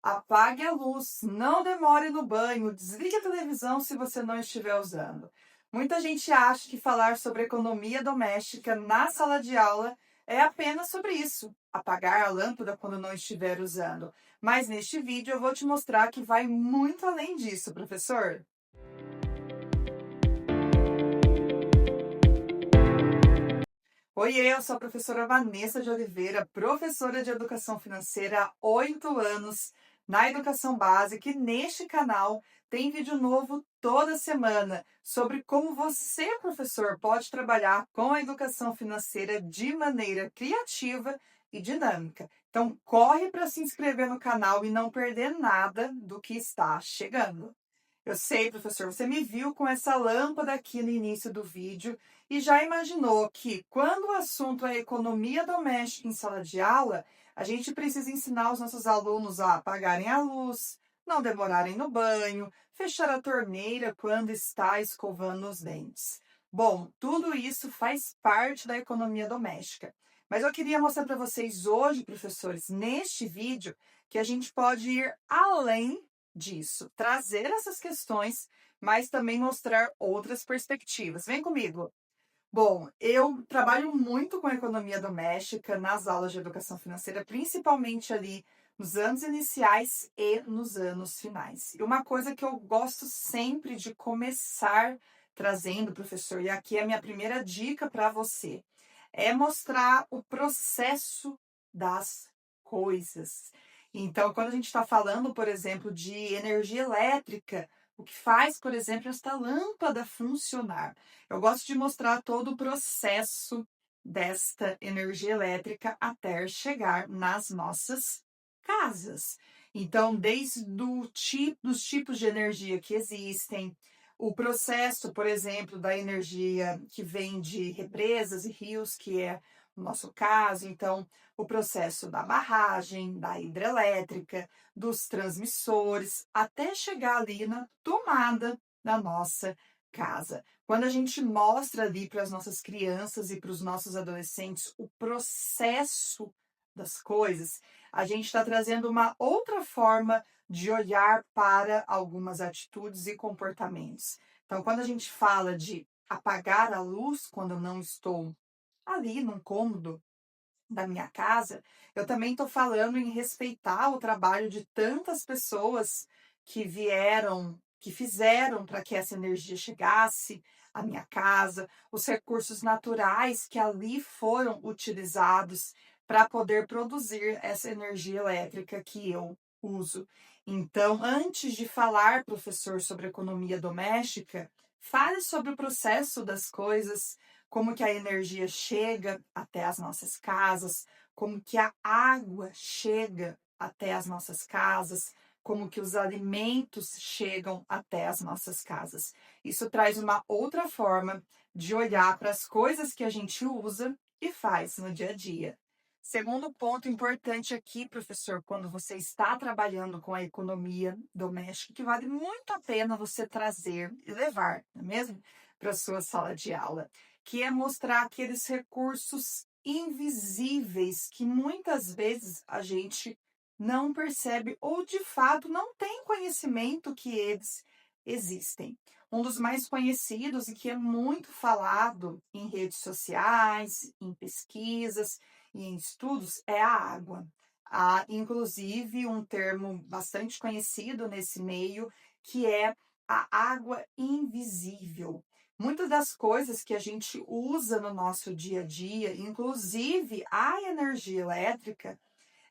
Apague a luz, não demore no banho, desligue a televisão se você não estiver usando. Muita gente acha que falar sobre economia doméstica na sala de aula é apenas sobre isso, apagar a lâmpada quando não estiver usando. Mas neste vídeo eu vou te mostrar que vai muito além disso, professor. Oiê, eu sou a professora Vanessa de Oliveira, professora de Educação Financeira há 8 anos na Educação Básica, e neste canal tem vídeo novo toda semana sobre como você, professor, pode trabalhar com a educação financeira de maneira criativa e dinâmica. Então, corre para se inscrever no canal e não perder nada do que está chegando. Eu sei, professor, você me viu com essa lâmpada aqui no início do vídeo e já imaginou que, quando o assunto é economia doméstica em sala de aula, a gente precisa ensinar os nossos alunos a apagarem a luz, não demorarem no banho, fechar a torneira quando está escovando os dentes. Bom, tudo isso faz parte da economia doméstica. Mas eu queria mostrar para vocês hoje, professores, neste vídeo, que a gente pode ir além disso, trazer essas questões, mas também mostrar outras perspectivas. Vem comigo. Bom, eu trabalho muito com economia doméstica nas aulas de educação financeira, principalmente ali nos anos iniciais e nos anos finais. E uma coisa que eu gosto sempre de começar trazendo, professor, e aqui é a minha primeira dica para você, é mostrar o processo das coisas. Então, quando a gente está falando, por exemplo, de energia elétrica, o que faz, por exemplo, esta lâmpada funcionar? Eu gosto de mostrar todo o processo desta energia elétrica até chegar nas nossas casas. Então, desde dos tipos de energia que existem, o processo, por exemplo, da energia que vem de represas e rios, que é o nosso caso, então, o processo da barragem, da hidrelétrica, dos transmissores, até chegar ali na tomada da nossa casa. Quando a gente mostra ali para as nossas crianças e para os nossos adolescentes o processo das coisas, a gente está trazendo uma outra forma de olhar para algumas atitudes e comportamentos. Então, quando a gente fala de apagar a luz quando eu não estou ali num cômodo da minha casa, eu também estou falando em respeitar o trabalho de tantas pessoas que vieram, que fizeram para que essa energia chegasse à minha casa, os recursos naturais que ali foram utilizados para poder produzir essa energia elétrica que eu uso. Então, antes de falar, professor, sobre economia doméstica, fale sobre o processo das coisas, como que a energia chega até as nossas casas, como que a água chega até as nossas casas, como que os alimentos chegam até as nossas casas. Isso traz uma outra forma de olhar para as coisas que a gente usa e faz no dia a dia. Segundo ponto importante aqui, professor, quando você está trabalhando com a economia doméstica, que vale muito a pena você trazer e levar, não é mesmo? Para a sua sala de aula, que é mostrar aqueles recursos invisíveis que muitas vezes a gente não percebe ou de fato não tem conhecimento que eles existem. Um dos mais conhecidos e que é muito falado em redes sociais, em pesquisas e em estudos é a água. Há, inclusive, um termo bastante conhecido nesse meio que é a água invisível. Muitas das coisas que a gente usa no nosso dia a dia, inclusive a energia elétrica,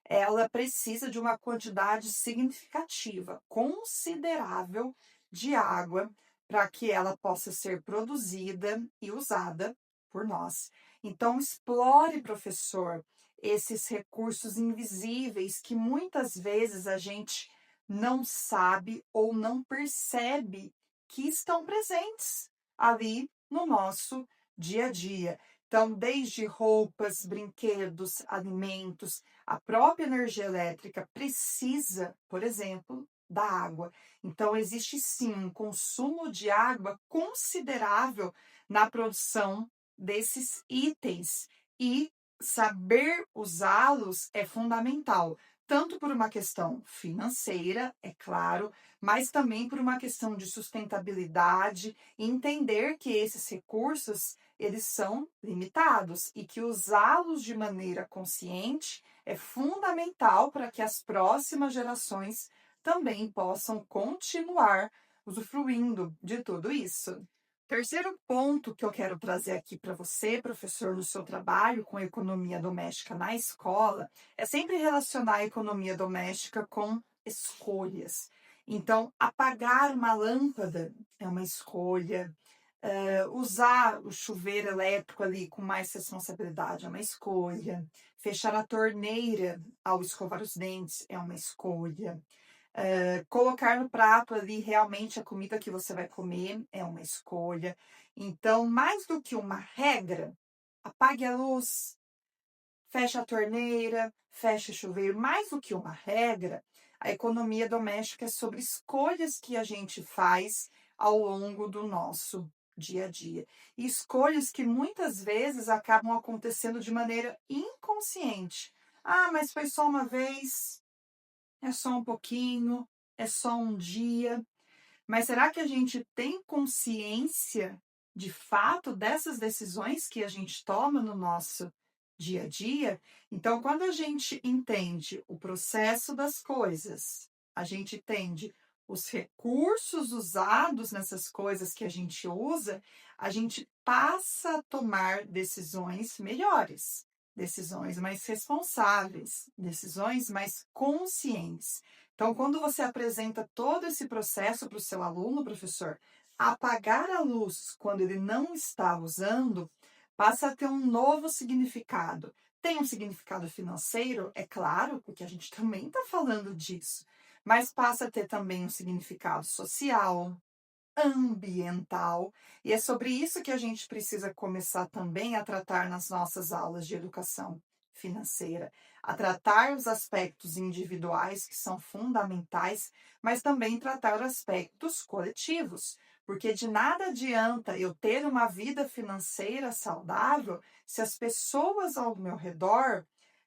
ela precisa de uma quantidade significativa, considerável de água para que ela possa ser produzida e usada por nós. Então, explore, professor, esses recursos invisíveis que muitas vezes a gente não sabe ou não percebe que estão presentes ali no nosso dia a dia. Então, desde roupas, brinquedos, alimentos, a própria energia elétrica precisa, por exemplo, da água. Então, existe sim um consumo de água considerável na produção desses itens e saber usá-los é fundamental, tanto por uma questão financeira, é claro, mas também por uma questão de sustentabilidade e entender que esses recursos, eles são limitados e que usá-los de maneira consciente é fundamental para que as próximas gerações também possam continuar usufruindo de tudo isso. Terceiro ponto que eu quero trazer aqui para você, professor, no seu trabalho com economia doméstica na escola, é sempre relacionar a economia doméstica com escolhas. Então, apagar uma lâmpada é uma escolha, usar o chuveiro elétrico ali com mais responsabilidade é uma escolha, fechar a torneira ao escovar os dentes é uma escolha. Colocar no prato ali realmente a comida que você vai comer é uma escolha. Então, mais do que uma regra, apague a luz, feche a torneira, feche o chuveiro. Mais do que uma regra, a economia doméstica é sobre escolhas que a gente faz ao longo do nosso dia a dia. E escolhas que muitas vezes acabam acontecendo de maneira inconsciente. Ah, mas foi só uma vez, é só um pouquinho, é só um dia. Mas será que a gente tem consciência de fato dessas decisões que a gente toma no nosso dia a dia? Então, quando a gente entende o processo das coisas, a gente entende os recursos usados nessas coisas que a gente usa, a gente passa a tomar decisões melhores, decisões mais responsáveis, decisões mais conscientes. Então, quando você apresenta todo esse processo para o seu aluno, professor, apagar a luz quando ele não está usando passa a ter um novo significado. Tem um significado financeiro, é claro, porque a gente também está falando disso, mas passa a ter também um significado social, ambiental, e é sobre isso que a gente precisa começar também a tratar nas nossas aulas de educação financeira, a tratar os aspectos individuais que são fundamentais, mas também tratar aspectos coletivos, porque de nada adianta eu ter uma vida financeira saudável se as pessoas ao meu redor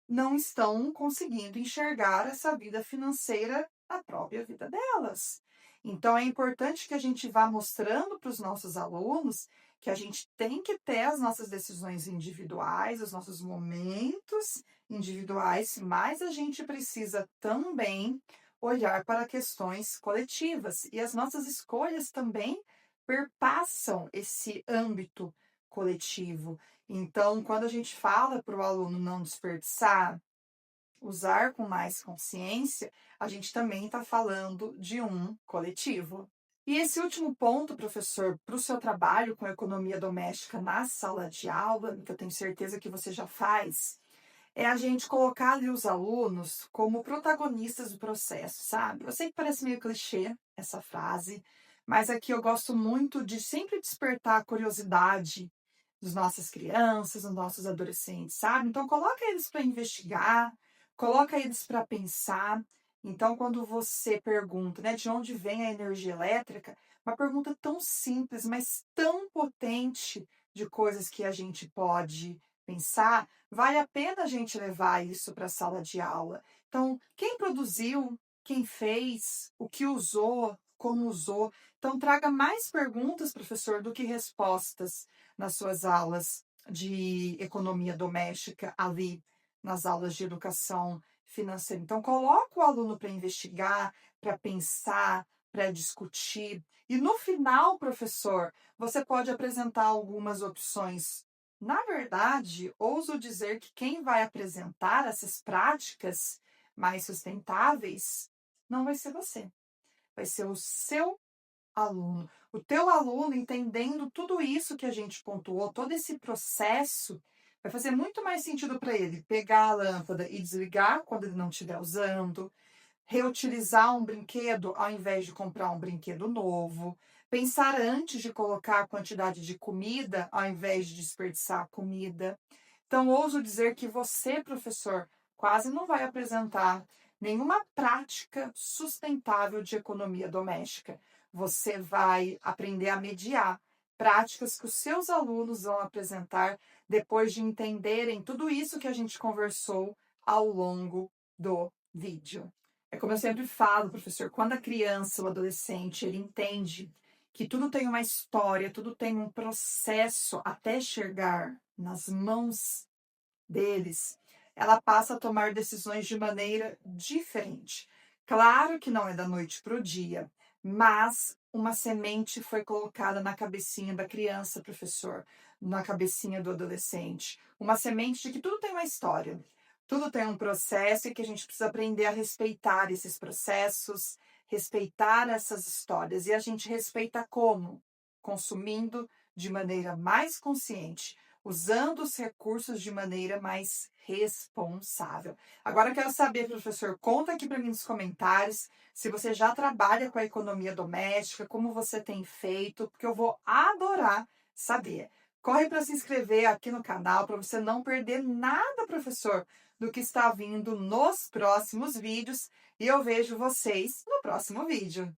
não estão conseguindo enxergar essa vida financeira na própria vida delas. Então, é importante que a gente vá mostrando para os nossos alunos que a gente tem que ter as nossas decisões individuais, os nossos momentos individuais, mas a gente precisa também olhar para questões coletivas. E as nossas escolhas também perpassam esse âmbito coletivo. Então, quando a gente fala para o aluno não desperdiçar, usar com mais consciência, a gente também está falando de um coletivo. E esse último ponto, professor, para o seu trabalho com economia doméstica na sala de aula, que eu tenho certeza que você já faz, é a gente colocar ali os alunos como protagonistas do processo, sabe? Eu sei que parece meio clichê essa frase, mas aqui eu gosto muito de sempre despertar a curiosidade das nossas crianças, dos nossos adolescentes, sabe? Então coloca eles para investigar, coloca eles para pensar. Então, quando você pergunta, né, de onde vem a energia elétrica, uma pergunta tão simples, mas tão potente de coisas que a gente pode pensar, vale a pena a gente levar isso para a sala de aula. Então, quem produziu, quem fez, o que usou, como usou. Então, traga mais perguntas, professor, do que respostas nas suas aulas de economia doméstica ali nas aulas de educação financeira. Então, coloca o aluno para investigar, para pensar, para discutir. E no final, professor, você pode apresentar algumas opções. Na verdade, ouso dizer que quem vai apresentar essas práticas mais sustentáveis não vai ser você, vai ser o seu aluno. O teu aluno, entendendo tudo isso que a gente pontuou, todo esse processo, vai fazer muito mais sentido para ele pegar a lâmpada e desligar quando ele não estiver usando, reutilizar um brinquedo ao invés de comprar um brinquedo novo, pensar antes de colocar a quantidade de comida ao invés de desperdiçar a comida. Então, ouso dizer que você, professor, quase não vai apresentar nenhuma prática sustentável de economia doméstica. Você vai aprender a mediar práticas que os seus alunos vão apresentar depois de entenderem tudo isso que a gente conversou ao longo do vídeo. É como eu sempre falo, professor, quando a criança ou adolescente ele entende que tudo tem uma história, tudo tem um processo até chegar nas mãos deles, ela passa a tomar decisões de maneira diferente. Claro que não é da noite para o dia, mas uma semente foi colocada na cabecinha da criança, professor, na cabecinha do adolescente. Uma semente de que tudo tem uma história, tudo tem um processo e que a gente precisa aprender a respeitar esses processos, respeitar essas histórias. E a gente respeita como? Consumindo de maneira mais consciente, usando os recursos de maneira mais responsável. Agora eu quero saber, professor, conta aqui para mim nos comentários se você já trabalha com a economia doméstica, como você tem feito, porque eu vou adorar saber. Corre para se inscrever aqui no canal para você não perder nada, professor, do que está vindo nos próximos vídeos. E eu vejo vocês no próximo vídeo.